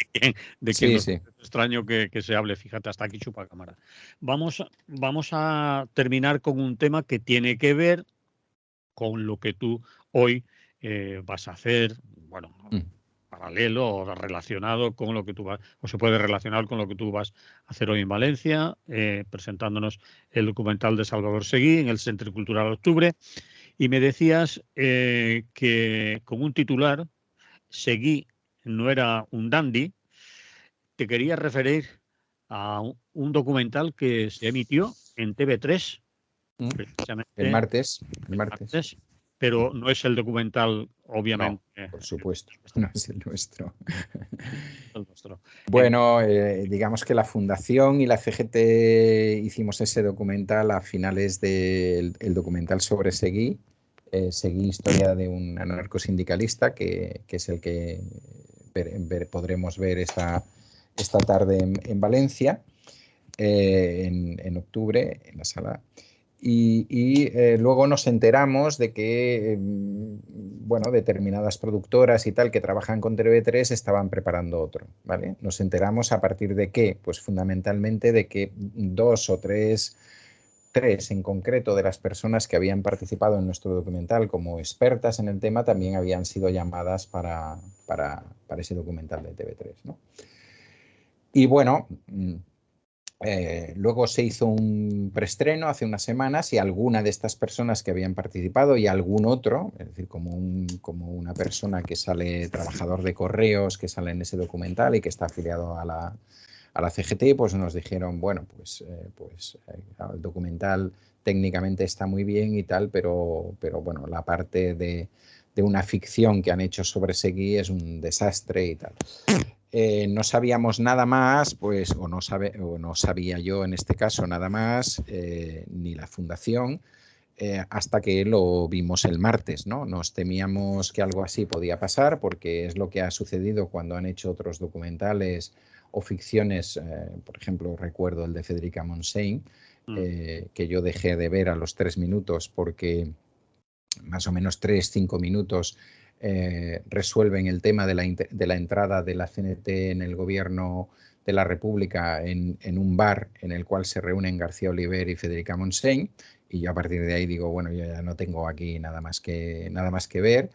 Sí, nos sí. parece extraño que se hable, fíjate, hasta aquí chupa cámara. Vamos a terminar con un tema que tiene que ver con lo que tú hoy vas a hacer, bueno, paralelo o relacionado con lo que tú vas, o se puede relacionar con lo que tú vas a hacer hoy en Valencia, presentándonos el documental de Salvador Seguí en el Centro Cultural Octubre. Y me decías que con un titular, Seguí no era un dandy. Te quería referir a un documental que se emitió en TV3, El precisamente martes, el el martes. martes, pero no es el documental, No, obviamente, por supuesto, no es el nuestro. el nuestro. Bueno, digamos que la Fundación y la CGT hicimos ese documental a finales del documental sobre Seguí. Seguí, historia de un anarcosindicalista, que es el que podremos ver esta tarde en Valencia, en octubre, en la sala. Y luego nos enteramos de que, bueno, determinadas productoras y tal que trabajan con TV3 estaban preparando otro, ¿vale? Nos enteramos a partir de qué, pues fundamentalmente de que dos o tres en concreto de las personas que habían participado en nuestro documental como expertas en el tema también habían sido llamadas para ese documental de TV3, ¿no? Y bueno, luego se hizo un preestreno hace unas semanas y alguna de estas personas que habían participado y algún otro, es decir, como una persona que sale, trabajador de correos, que sale en ese documental y que está afiliado a la CGT, pues nos dijeron, bueno, el documental técnicamente está muy bien y tal, pero bueno, la parte de una ficción que han hecho sobre Seguí es un desastre y tal. No sabíamos nada más, pues, o no sabía yo en este caso nada más, ni la Fundación, hasta que lo vimos el martes, ¿no? Nos temíamos que algo así podía pasar, porque es lo que ha sucedido cuando han hecho otros documentales o ficciones, por ejemplo, recuerdo el de Federica Montseny, que yo dejé de ver a los 3 minutos porque más o menos 3-5 minutos resuelven el tema de la entrada de la CNT en el gobierno de la República en un bar en el cual se reúnen García Oliver y Federica Montseny, y yo a partir de ahí digo, bueno, yo ya no tengo aquí nada más que ver.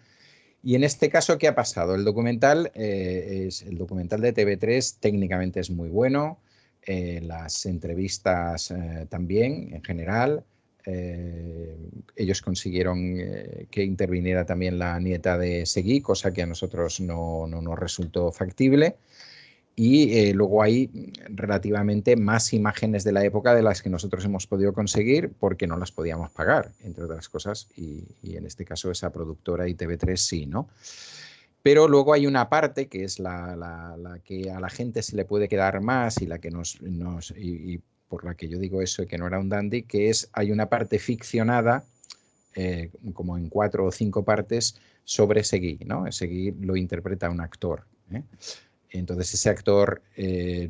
Y en este caso, ¿qué ha pasado? El documental de TV3 técnicamente es muy bueno, las entrevistas también en general. Ellos consiguieron que interviniera también la nieta de Seguí, cosa que a nosotros no nos resultó factible. Y luego hay relativamente más imágenes de la época de las que nosotros hemos podido conseguir porque no las podíamos pagar, entre otras cosas, y en este caso esa productora y TV3 sí, ¿no? Pero luego hay una parte que es la que a la gente se le puede quedar más y la que y por la que yo digo eso, que no era un dandy, que es, hay una parte ficcionada, como en 4 o 5 partes, sobre Seguí, ¿no? Seguí lo interpreta un actor, ¿eh? Entonces ese actor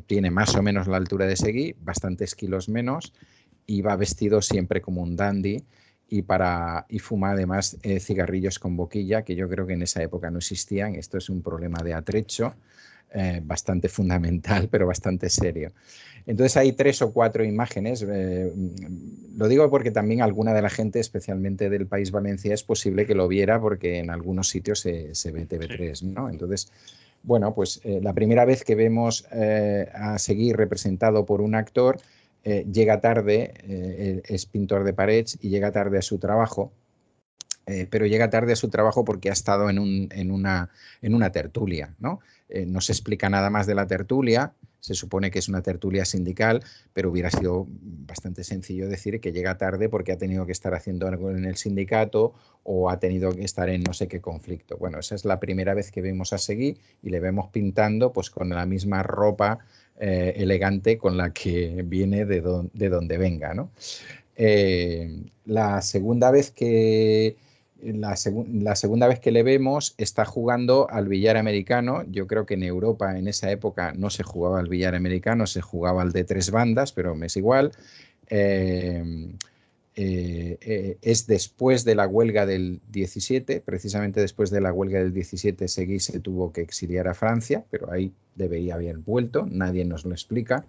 tiene más o menos la altura de Seguí, bastantes kilos menos, y va vestido siempre como un dandy y fuma además cigarrillos con boquilla, que yo creo que en esa época no existían. Esto es un problema de atrecho bastante fundamental, pero bastante serio. Entonces hay 3 o 4 imágenes. Lo digo porque también alguna de la gente, especialmente del País Valencia, es posible que lo viera porque en algunos sitios se ve TV3, ¿no? Entonces, bueno, pues la primera vez que vemos a Seguí representado por un actor, llega tarde, es pintor de parets y llega tarde a su trabajo pero llega tarde a su trabajo porque ha estado en una tertulia, ¿no? No se explica nada más de la tertulia, se supone que es una tertulia sindical, pero hubiera sido bastante sencillo decir que llega tarde porque ha tenido que estar haciendo algo en el sindicato o ha tenido que estar en no sé qué conflicto. Bueno, esa es la primera vez que vemos a Seguí y le vemos pintando pues con la misma ropa elegante con la que viene de donde venga, ¿no? La segunda vez que la segunda vez que le vemos está jugando al billar americano. Yo creo que en Europa en esa época no se jugaba al billar americano, se jugaba al de 3 bandas, pero me es igual. Eh, es después de la huelga del 17, precisamente después de la huelga del 17 Seguí se tuvo que exiliar a Francia, pero ahí debería haber vuelto, nadie nos lo explica,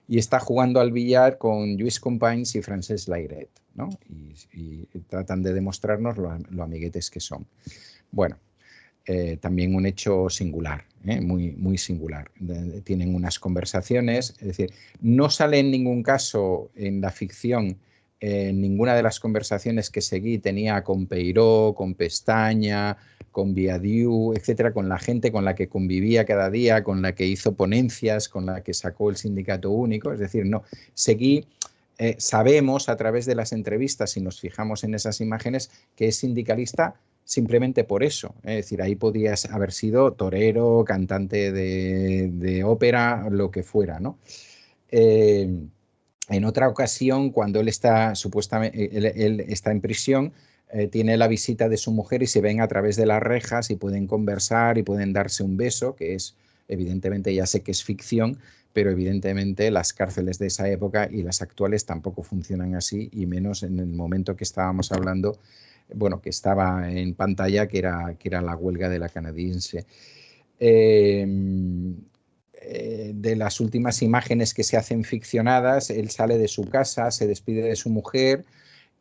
y está jugando al billar con Lluís Companys y Francesc Layret, ¿no? Y tratan de demostrarnos lo amiguetes que son. Bueno, también un hecho singular, muy, muy singular. Tienen unas conversaciones, es decir, no sale en ningún caso en la ficción ninguna de las conversaciones que Seguí tenía con Peiró, con Pestaña, con Viadiu, etcétera, con la gente con la que convivía cada día, con la que hizo ponencias, con la que sacó el sindicato único. Es decir, no, Seguí sabemos a través de las entrevistas, si nos fijamos en esas imágenes, que es sindicalista simplemente por eso. Es decir, ahí podías haber sido torero, cantante de ópera, lo que fuera, ¿no? En otra ocasión, cuando él está supuestamente, él está en prisión, tiene la visita de su mujer y se ven a través de las rejas y pueden conversar y pueden darse un beso, que es, evidentemente, ya sé que es ficción, pero evidentemente las cárceles de esa época y las actuales tampoco funcionan así, y menos en el momento que estábamos hablando, bueno, que estaba en pantalla, que era la huelga de la canadiense. De las últimas imágenes que se hacen ficcionadas, él sale de su casa, se despide de su mujer,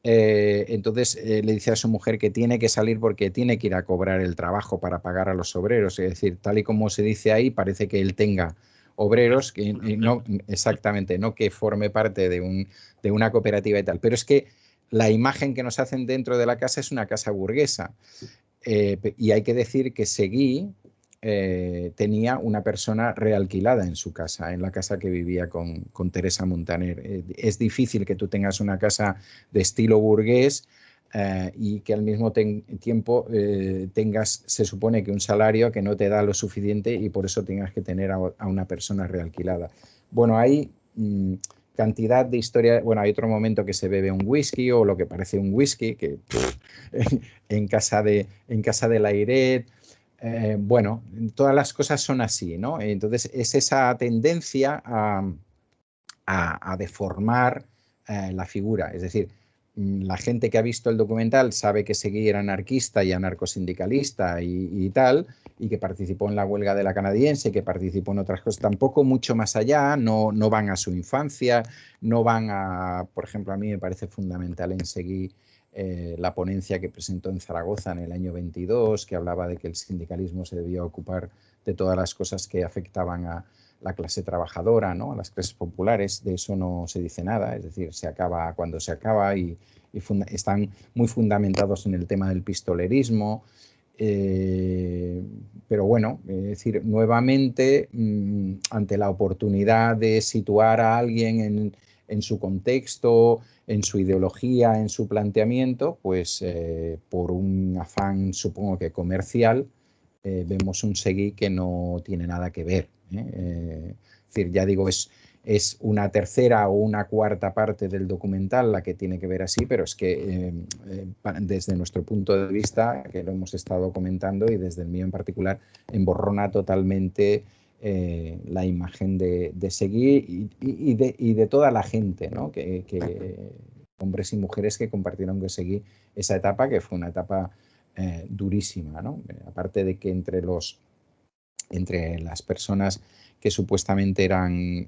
entonces le dice a su mujer que tiene que salir porque tiene que ir a cobrar el trabajo para pagar a los obreros. Es decir, tal y como se dice ahí, parece que él tenga obreros, que no exactamente, no que forme parte de una cooperativa y tal, pero es que la imagen que nos hacen dentro de la casa es una casa burguesa. Y hay que decir que Seguí tenía una persona realquilada en su casa, en la casa que vivía con Teresa Montaner. Es difícil que tú tengas una casa de estilo burgués y que al mismo tiempo tengas, se supone que un salario que no te da lo suficiente y por eso tengas que tener a una persona realquilada. Bueno, hay cantidad de historias. Bueno, hay otro momento que se bebe un whisky o lo que parece un whisky, que en casa de Layret. Bueno, todas las cosas son así, ¿no? Entonces es esa tendencia a deformar la figura. Es decir, la gente que ha visto el documental sabe que Seguí era anarquista y anarcosindicalista y tal, y que participó en la huelga de la canadiense, que participó en otras cosas, tampoco mucho más allá, no van a su infancia, no van a, por ejemplo, a mí me parece fundamental en Seguí la ponencia que presentó en Zaragoza en el año 22, que hablaba de que el sindicalismo se debía ocupar de todas las cosas que afectaban a la clase trabajadora, ¿no? A las clases populares. De eso no se dice nada, es decir, se acaba cuando se acaba y están muy fundamentados en el tema del pistolerismo. Pero bueno, es decir, nuevamente, ante la oportunidad de situar a alguien en su contexto, en su ideología, en su planteamiento, pues por un afán, supongo que comercial, vemos un Seguí que no tiene nada que ver. Es decir, ya digo, es una tercera o una cuarta parte del documental la que tiene que ver así, pero es que desde nuestro punto de vista, que lo hemos estado comentando, y desde el mío en particular, emborrona totalmente la imagen de Seguí y de toda la gente, ¿no? Hombres y mujeres que compartieron con Seguí esa etapa, que fue una etapa durísima, ¿no? Aparte de que entre los entre las personas que supuestamente eran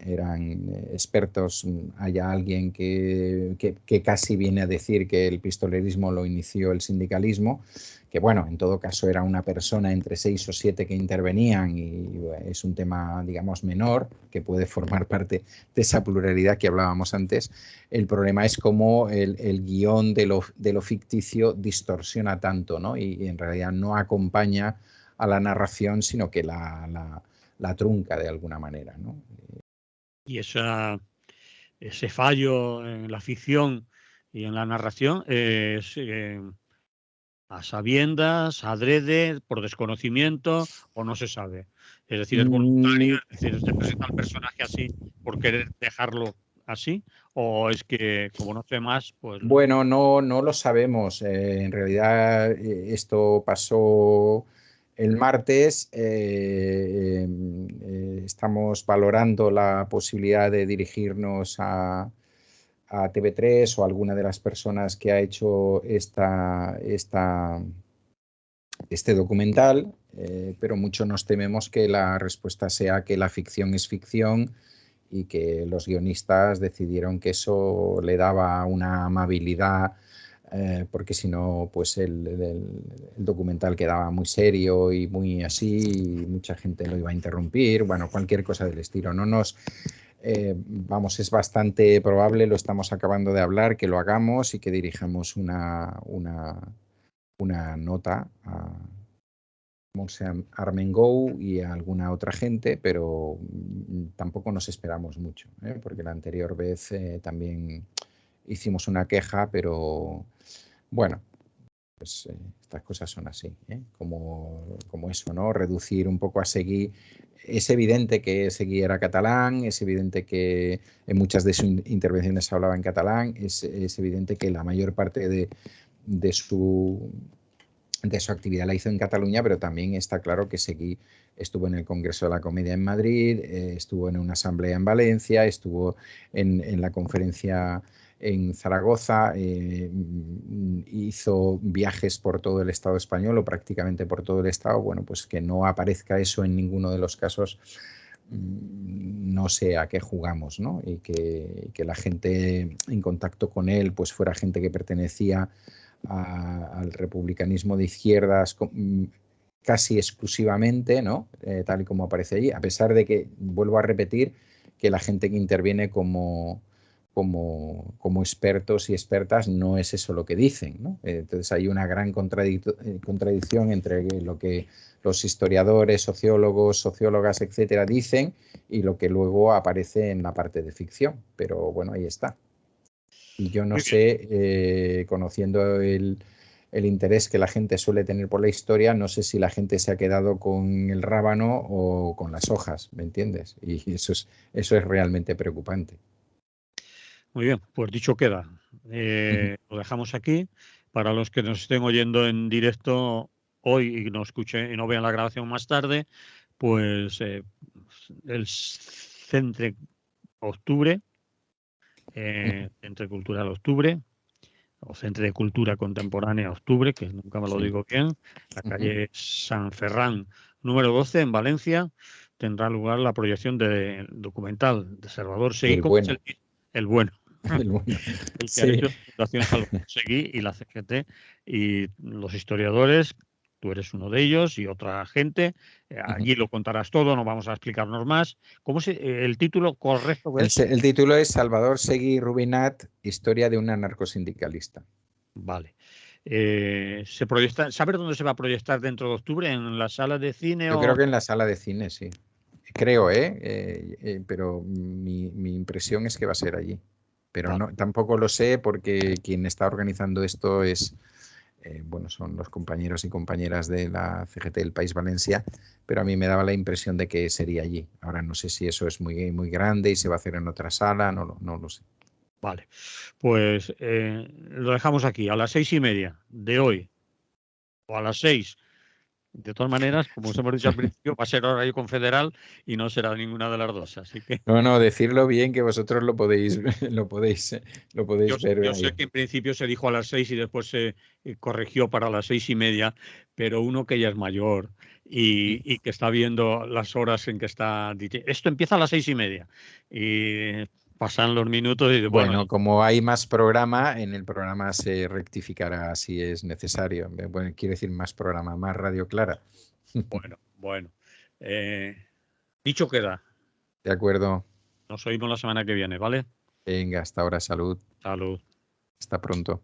expertos, haya alguien que casi viene a decir que el pistolerismo lo inició el sindicalismo, que bueno, en todo caso era una persona entre 6 o 7 que intervenían y es un tema, digamos, menor, que puede formar parte de esa pluralidad que hablábamos antes. El problema es cómo el guión de lo ficticio distorsiona tanto, ¿no? Y en realidad no acompaña a la narración, sino que la trunca de alguna manera, ¿no? Y ese fallo en la ficción y en la narración es a sabiendas, adrede, por desconocimiento o no se sabe. Es decir, es voluntario, es decir, se presenta el personaje así por querer dejarlo así, o es que como no sé más, pues... Bueno, no lo sabemos. En realidad esto pasó el martes. Estamos valorando la posibilidad de dirigirnos a TV3 o a alguna de las personas que ha hecho este documental, pero mucho nos tememos que la respuesta sea que la ficción es ficción y que los guionistas decidieron que eso le daba una amabilidad, porque si no, pues el documental quedaba muy serio y muy así, y mucha gente lo iba a interrumpir, bueno, cualquier cosa del estilo. No nos, vamos, es bastante probable, lo estamos acabando de hablar, que lo hagamos y que dirijamos una nota a Armengou y a alguna otra gente, pero tampoco nos esperamos mucho, porque la anterior vez también hicimos una queja, pero bueno, pues estas cosas son así, como eso, ¿no? Reducir un poco a Seguí. Es evidente que Seguí era catalán, es evidente que en muchas de sus intervenciones hablaba en catalán, es evidente que la mayor parte de su actividad la hizo en Cataluña, pero también está claro que Seguí estuvo en el Congreso de la Comedia en Madrid, estuvo en una asamblea en Valencia, estuvo en la conferencia en Zaragoza, hizo viajes por todo el Estado español o prácticamente por todo el Estado. Bueno, pues que no aparezca eso en ninguno de los casos, no sé a qué jugamos, ¿no? Y que la gente en contacto con él pues fuera gente que pertenecía al republicanismo de izquierdas casi exclusivamente, ¿no? Tal y como aparece allí, a pesar de que, vuelvo a repetir, que la gente que interviene como expertos y expertas no es eso lo que dicen, ¿no? Entonces hay una gran contradicción entre lo que los historiadores, sociólogos, sociólogas, etcétera, dicen y lo que luego aparece en la parte de ficción, pero bueno, ahí está. Y yo no sé, conociendo el interés que la gente suele tener por la historia, no sé si la gente se ha quedado con el rábano o con las hojas, ¿me entiendes? Y eso es realmente preocupante. Muy bien, pues dicho queda. Lo dejamos aquí. Para los que nos estén oyendo en directo hoy y no escuchen y no vean la grabación más tarde, pues el Centre Octubre, Centre Cultural Octubre, o Centre de Cultura Contemporánea Octubre, que nunca me lo digo bien, la calle San Ferran número 12 en Valencia, tendrá lugar la proyección del documental de Salvador Seguí. El bueno. El bueno. El bueno. El que ha hecho la Fundación Salvador Seguí y la CGT y los historiadores. Tú eres uno de ellos y otra gente. Allí lo contarás todo, no vamos a explicarnos más. ¿Cómo el título correcto es? El título es Salvador Seguí Rubinat, historia de un anarcosindicalista. Vale. Se proyecta, ¿sabes dónde se va a proyectar dentro de octubre? ¿En la sala de cine? Yo creo que en la sala de cine, sí. Creo, pero mi impresión es que va a ser allí. Pero Vale. no, tampoco lo sé porque quien está organizando esto es, son los compañeros y compañeras de la CGT del País Valencia, pero a mí me daba la impresión de que sería allí. Ahora no sé si eso es muy, muy grande y se va a hacer en otra sala, no lo sé. Vale, pues lo dejamos aquí a las 6:30 de hoy o a las 6. De todas maneras, como os hemos dicho al principio, va a ser horario confederal y no será ninguna de las dos. Así que No, decirlo bien que vosotros lo podéis ver yo ahí. sé que en principio se dijo a las 6 y después se corrigió para las 6:30, pero uno que ya es mayor y que está viendo las horas en que está. Esto empieza a las 6:30 y pasan los minutos y dice, bueno, Bueno, como hay más programa, en el programa se rectificará si es necesario. Bueno, quiero decir más programa, más Radio Clara. bueno. Dicho queda. De acuerdo. Nos oímos la semana que viene, ¿vale? Venga, hasta ahora, salud. Salud. Hasta pronto.